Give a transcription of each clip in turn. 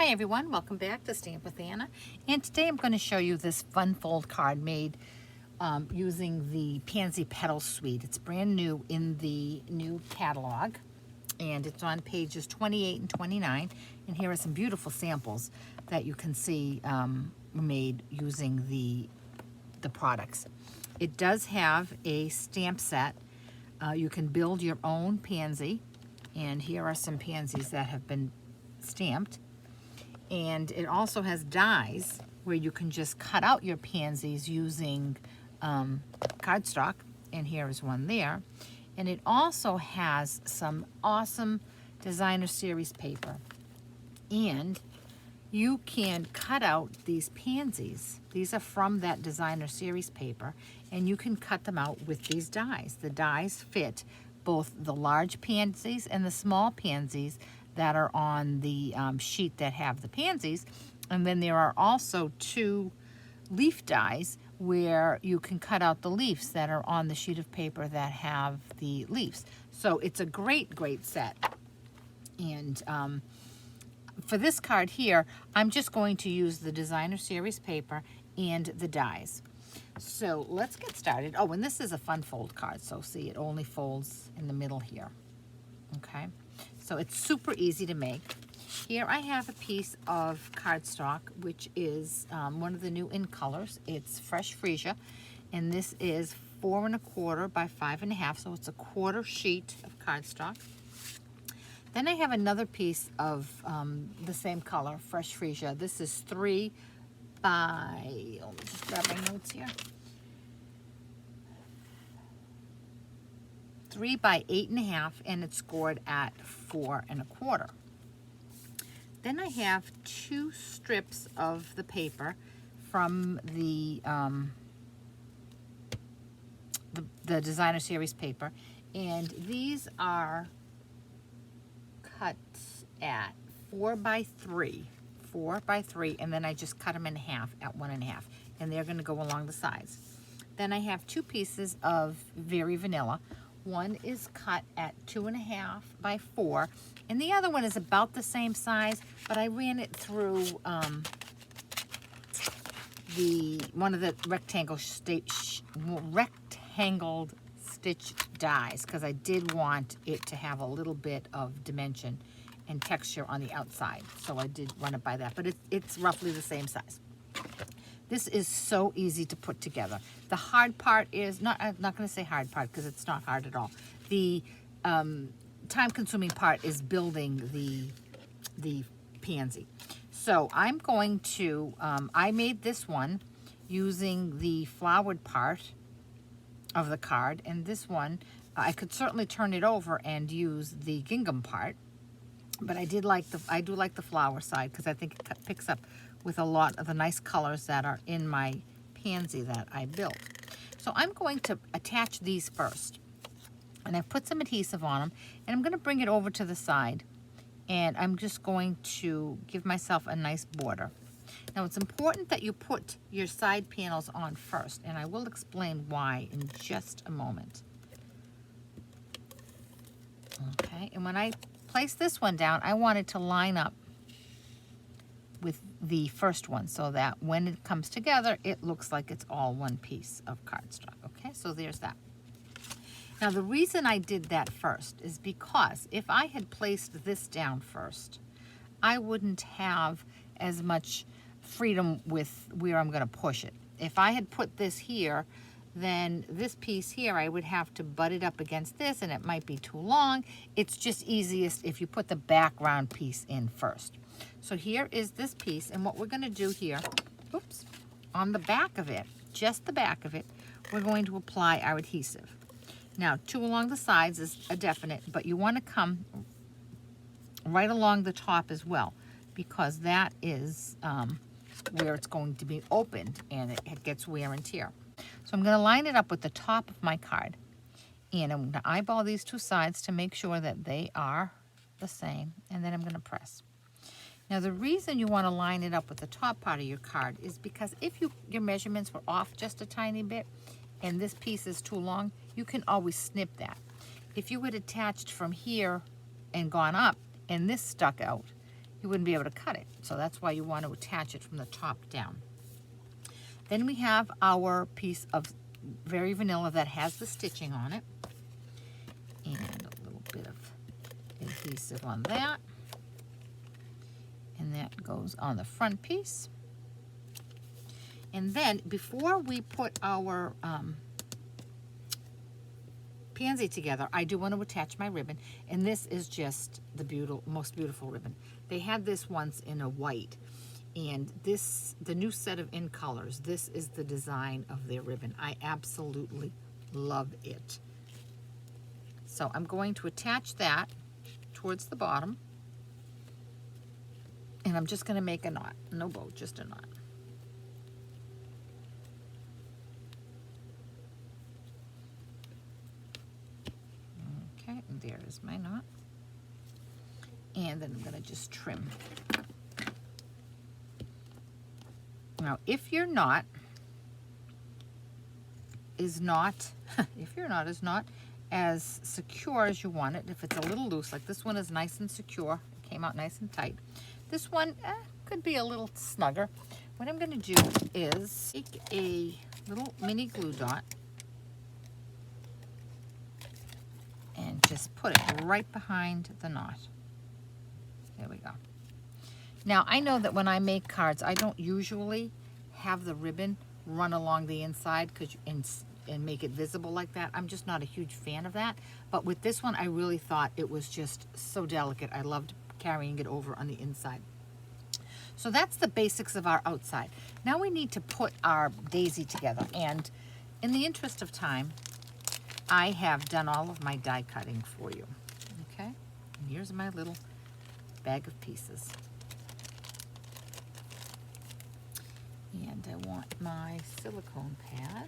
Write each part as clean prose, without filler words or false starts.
Hi everyone, welcome back to Stamp with Anna. And today I'm going to show you this fun fold card made using the Pansy Petal Suite. It's brand new in the new catalog and it's on pages 28 and 29. And here are some beautiful samples that you can see made using the products. It does have a stamp set. You can build your own pansy, and here are some pansies that have been stamped. And it also has dies where you can just cut out your pansies using cardstock, and here is one there. And it also has some awesome designer series paper, and you can cut out these pansies. These are from that designer series paper, and you can cut them out with these dies. The dies fit both the large pansies and the small pansies that are on the sheet that have the pansies. And then there are also two leaf dies where you can cut out the leaves that are on the sheet of paper that have the leaves. So it's a great set. And for this card here, I'm just going to use the designer series paper and the dies. So let's get started. Oh, and this is a fun fold card. So see, it only folds in the middle here. Okay. So it's super easy to make. Here I have a piece of cardstock, which is one of the new in colors. It's Fresh Freesia, and this is 4 1/4 by 5 1/2, so it's a quarter sheet of cardstock. Then I have another piece of the same color, Fresh Freesia. This is 3 by, let me just grab my notes here. 3 by 8 1/2, and it's scored at 4 1/4. Then I have 2 strips of the paper from the designer series paper, and these are cut at 4 by 3, and then I just cut them in half at 1 1/2, and they're going to go along the sides. Then I have 2 pieces of Very Vanilla. One is cut at 2 1/2 by 4, and the other one is about the same size, but I ran it through one of the rectangled stitch dies, because I did want it to have a little bit of dimension and texture on the outside, so I did run it by that, but it's roughly the same size. This is so easy to put together. The hard part is, I'm not going to say hard part because it's not hard at all. The time-consuming part is building the pansy. So I'm going to, I made this one using the flowered part of the card, and this one, I could certainly turn it over and use the gingham part, but I do like the flower side because I think it picks up with a lot of the nice colors that are in my pansy that I built. So I'm going to attach these first. And I've put some adhesive on them, and I'm going to bring it over to the side, and I'm just going to give myself a nice border. Now it's important that you put your side panels on first, and I will explain why in just a moment. Okay, and when I place this one down, I want it to line up with the first one so that when it comes together, it looks like it's all one piece of cardstock. Okay, so there's that. Now the reason I did that first is because if I had placed this down first, I wouldn't have as much freedom with where I'm going to push it. If I had put this here, then this piece here, I would have to butt it up against this, and it might be too long. It's just easiest if you put the background piece in first. So here is this piece, and what we're going to do here, oops, on the back of it, just the back of it, we're going to apply our adhesive. Now, 2 along the sides is a definite, but you want to come right along the top as well, because that is where it's going to be opened, and it gets wear and tear. So I'm going to line it up with the top of my card, and I'm going to eyeball these 2 sides to make sure that they are the same, and then I'm going to press. Now the reason you want to line it up with the top part of your card is because if your measurements were off just a tiny bit and this piece is too long, you can always snip that. If you had attached from here and gone up and this stuck out, you wouldn't be able to cut it. So that's why you want to attach it from the top down. Then we have our piece of Very Vanilla that has the stitching on it. And a little bit of adhesive on that. And that goes on the front piece. And then before we put our pansy together, I do want to attach my ribbon. And this is just the most beautiful ribbon. They had this once in a white. And this, the new set of In Colors, this is the design of their ribbon. I absolutely love it. So I'm going to attach that towards the bottom. And I'm just going to make a knot. No bow, just a knot. Okay, and there is my knot. And then I'm going to just trim. Now, if your knot is not, as secure as you want it, if it's a little loose, like this one is nice and secure, it came out nice and tight. This one could be a little snugger. What I'm going to do is take a little mini glue dot and just put it right behind the knot. There we go. Now, I know that when I make cards, I don't usually have the ribbon run along the inside and make it visible like that. I'm just not a huge fan of that. But with this one, I really thought it was just so delicate. I loved carrying it over on the inside. So that's the basics of our outside. Now we need to put our daisy together. And in the interest of time, I have done all of my die cutting for you. Okay? And here's my little bag of pieces. And I want my silicone pad.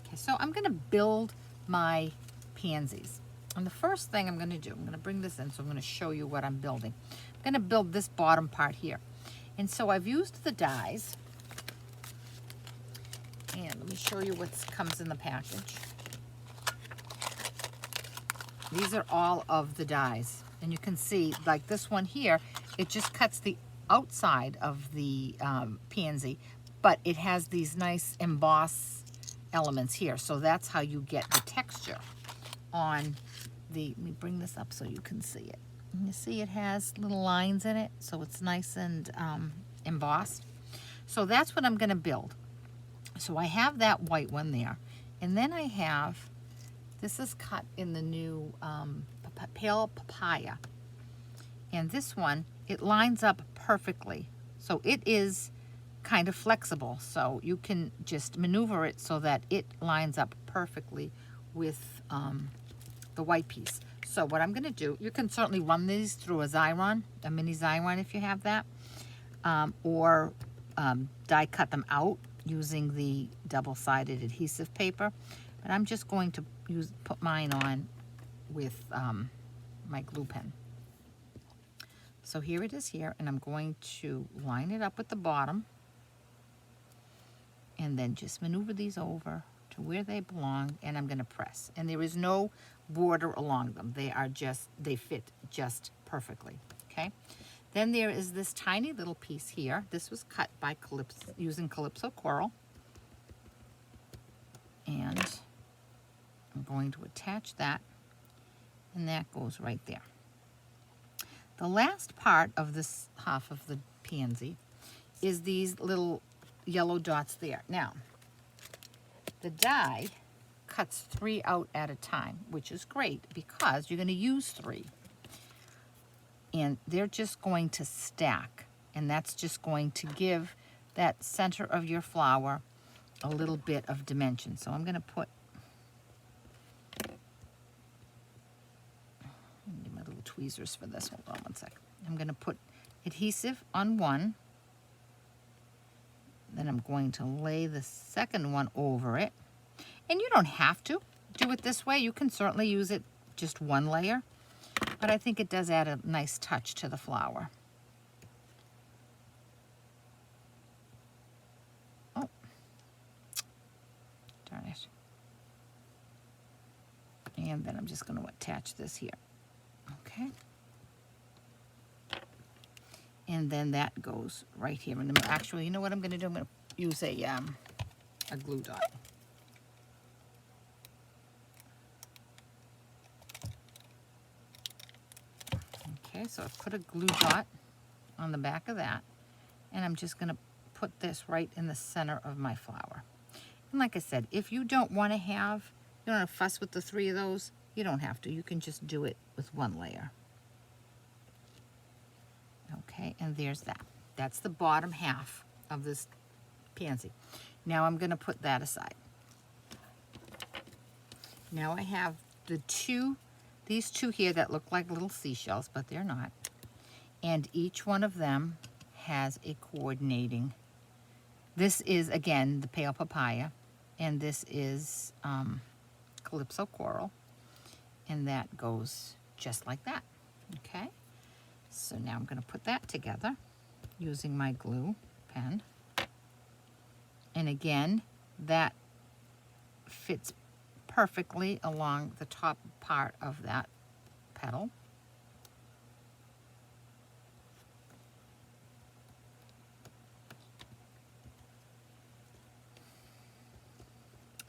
Okay, so I'm going to build my pansies. And the first thing I'm going to do, I'm going to bring this in, so I'm going to show you what I'm building. I'm going to build this bottom part here. And so I've used the dies. And let me show you what comes in the package. These are all of the dies. And you can see, like this one here, it just cuts the outside of the pansy, but it has these nice emboss elements here. So that's how you get the texture on the, let me bring this up so you can see it. And you see it has little lines in it, so it's nice and embossed. So that's what I'm going to build. So I have that white one there. And then I have, this is cut in the new Pale Papaya. And this one, it lines up perfectly. So it is kind of flexible. So you can just maneuver it so that it lines up perfectly with the white piece. So what I'm going to do, you can certainly run these through a Xyron, a mini Xyron if you have that, or die cut them out using the double-sided adhesive paper. But I'm just going to put mine on with my glue pen. So here it is here, and I'm going to line it up with the bottom and then just maneuver these over to where they belong, and I'm going to press. And there is no border along them. They fit just perfectly, okay? Then there is this tiny little piece here. This was cut by using Calypso Coral. And I'm going to attach that, and that goes right there. The last part of this half of the pansy is these little yellow dots there. Now, the die cuts 3 out at a time, which is great because you're going to use 3. And they're just going to stack, and that's just going to give that center of your flower a little bit of dimension. So I'm going to put my little tweezers for this. Hold on one sec. I'm going to put adhesive on one. Then I'm going to lay the second one over it. And you don't have to do it this way. You can certainly use it just one layer. But I think it does add a nice touch to the flower. Oh, darn it. And then I'm just going to attach this here. Okay. And then that goes right here in the middle. Actually, you know what I'm going to do? I'm going to use a glue dot. Okay, so I've put a glue dot on the back of that, and I'm just going to put this right in the center of my flower. And like I said, if you don't want to have, you don't want to fuss with the 3 of those, you don't have to. You can just do it with 1 layer. Okay, and there's that. That's the bottom half of this pansy. Now I'm going to put that aside. Now I have these two here that look like little seashells, but they're not. And each one of them has a coordinating. This is, again, the pale papaya, and this is Calypso coral, and that goes just like that. Okay, so now I'm going to put that together using my glue pen. And again, that fits perfectly along the top part of that petal.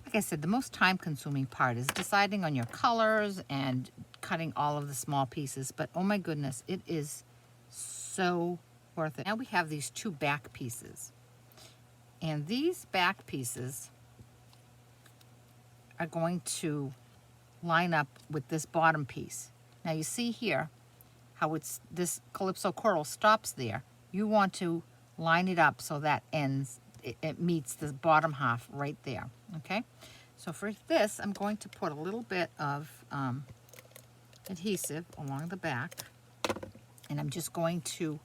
Like I said, the most time-consuming part is deciding on your colors and cutting all of the small pieces, but oh my goodness, it is so worth it. Now we have these 2 back pieces, and these back pieces are going to line up with this bottom piece. Now you see here how it's this Calypso coral stops there. You want to line it up so that ends, it meets the bottom half right there. Okay, so for this I'm going to put a little bit of adhesive along the back, and I'm just going to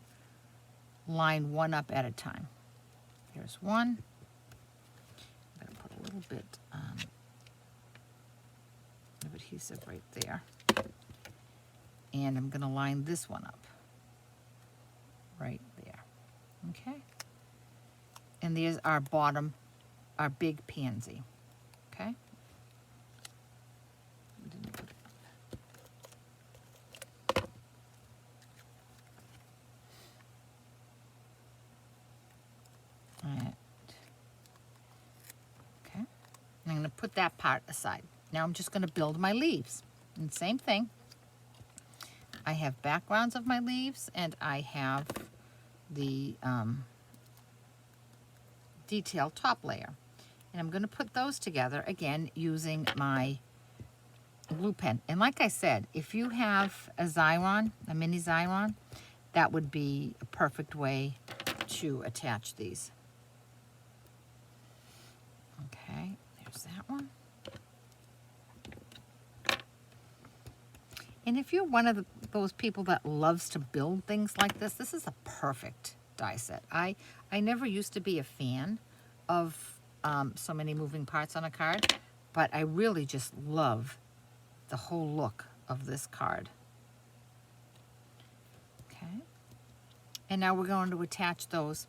line one up at a time. Here's one. I'm going to put a little bit of adhesive right there, and I'm going to line this one up right there. Okay, and there's our bottom, our big pansy. Okay, okay, I'm going to put that part aside. Now I'm just going to build my leaves. And same thing. I have backgrounds of my leaves, and I have the detailed top layer. And I'm going to put those together, again, using my glue pen. And like I said, if you have a Xyron, a mini Xyron, that would be a perfect way to attach these. Okay, there's that one. And if you're one of those people that loves to build things like this, this is a perfect die set. I never used to be a fan of so many moving parts on a card, but I really just love the whole look of this card. Okay. And now we're going to attach those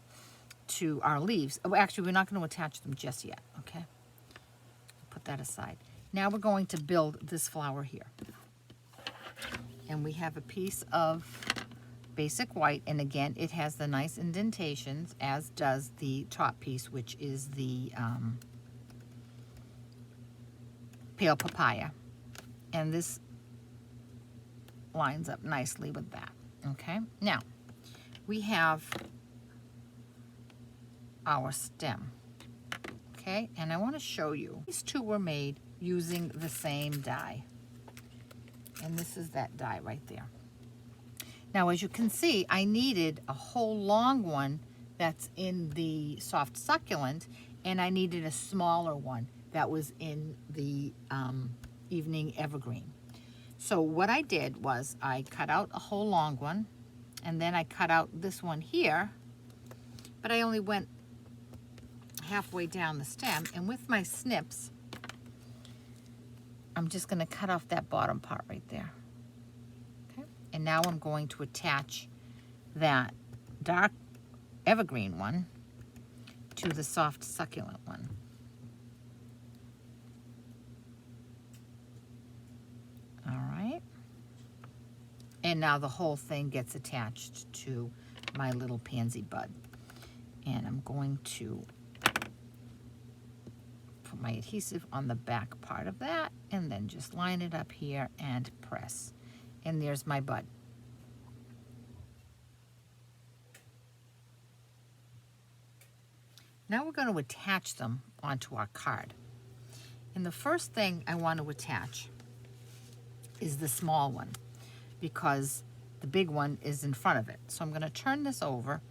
to our leaves. Oh, actually, we're not going to attach them just yet, okay? Put that aside. Now we're going to build this flower here. And we have a piece of basic white, and again, it has the nice indentations, as does the top piece, which is the pale papaya. And this lines up nicely with that, okay? Now, we have our stem, okay? And I want to show you, these 2 were made using the same die. And this is that die right there. Now, as you can see, I needed a whole long one that's in the soft succulent, and I needed a smaller one that was in the evening evergreen. So what I did was I cut out a whole long one, and then I cut out this one here, but I only went halfway down the stem, and with my snips, I'm just going to cut off that bottom part right there. Okay, and now I'm going to attach that dark evergreen one to the soft succulent one. And now the whole thing gets attached to my little pansy bud. And I'm going to put my adhesive on the back part of that and then just line it up here and press. And there's my bud. Now we're going to attach them onto our card. And the first thing I want to attach is the small one, because the big one is in front of it. So I'm going to turn this over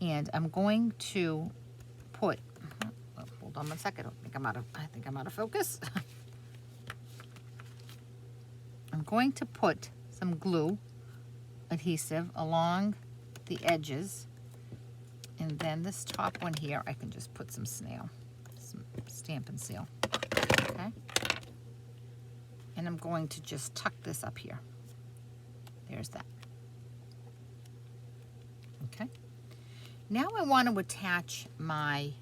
and I'm going to put, hold on one second, I think I'm out of focus. I'm going to put some glue adhesive along the edges, and then this top one here I can just put some Stamp and Seal. Okay, and I'm going to just tuck this up here. There's that. Okay, now I want to attach my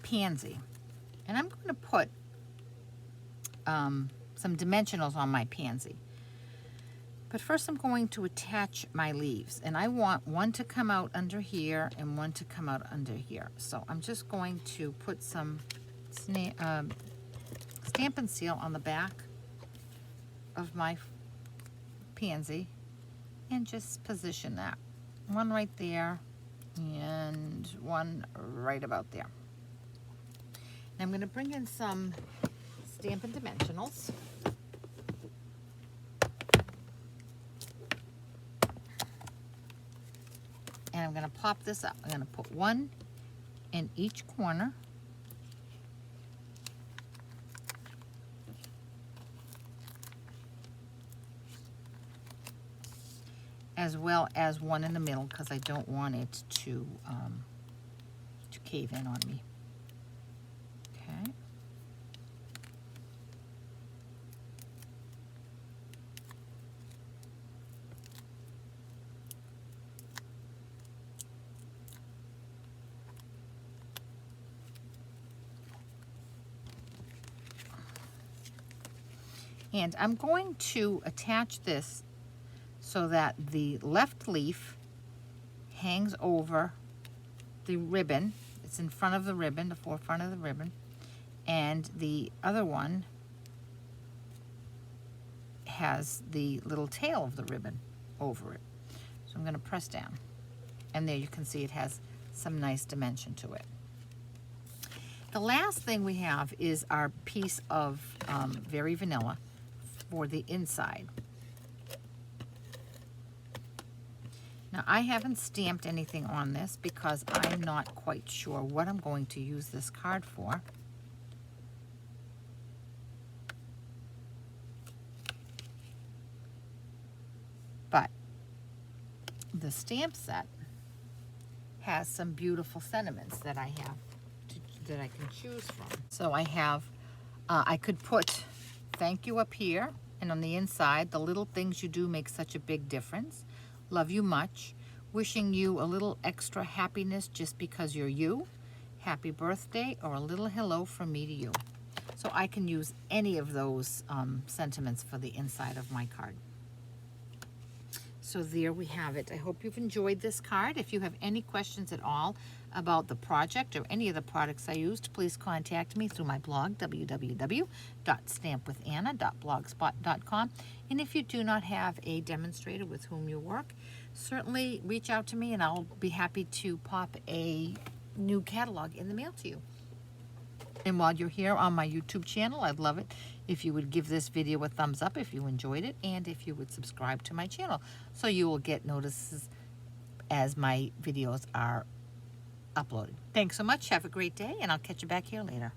pansy, and I'm going to put some dimensionals on my pansy. But first I'm going to attach my leaves, and I want one to come out under here and one to come out under here. So I'm just going to put some Stamp and Seal on the back of my pansy and just position that. One right there and one right about there. And I'm going to bring in some Stampin' Dimensionals. And I'm going to pop this up. I'm going to put one in each corner. As well as one in the middle, because I don't want it to cave in on me. Okay. And I'm going to attach this so that the left leaf hangs over the ribbon. It's in front of the ribbon, the forefront of the ribbon, and the other one has the little tail of the ribbon over it. So I'm going to press down, and there you can see it has some nice dimension to it. The last thing we have is our piece of Very Vanilla for the inside. Now I haven't stamped anything on this because I'm not quite sure what I'm going to use this card for. But the stamp set has some beautiful sentiments that I have that I can choose from. So I have, I could put thank you up here, and on the inside, the little things you do make such a big difference. Love you much. Wishing you a little extra happiness just because you're you. Happy birthday, or a little hello from me to you. So I can use any of those sentiments for the inside of my card. So there we have it. I hope you've enjoyed this card. If you have any questions at all about the project or any of the products I used, please contact me through my blog, www.stampwithanna.blogspot.com. And if you do not have a demonstrator with whom you work, certainly reach out to me and I'll be happy to pop a new catalog in the mail to you. And while you're here on my YouTube channel, I'd love it if you would give this video a thumbs up if you enjoyed it, and if you would subscribe to my channel so you will get notices as my videos are uploaded. Thanks so much. Have a great day, and I'll catch you back here later.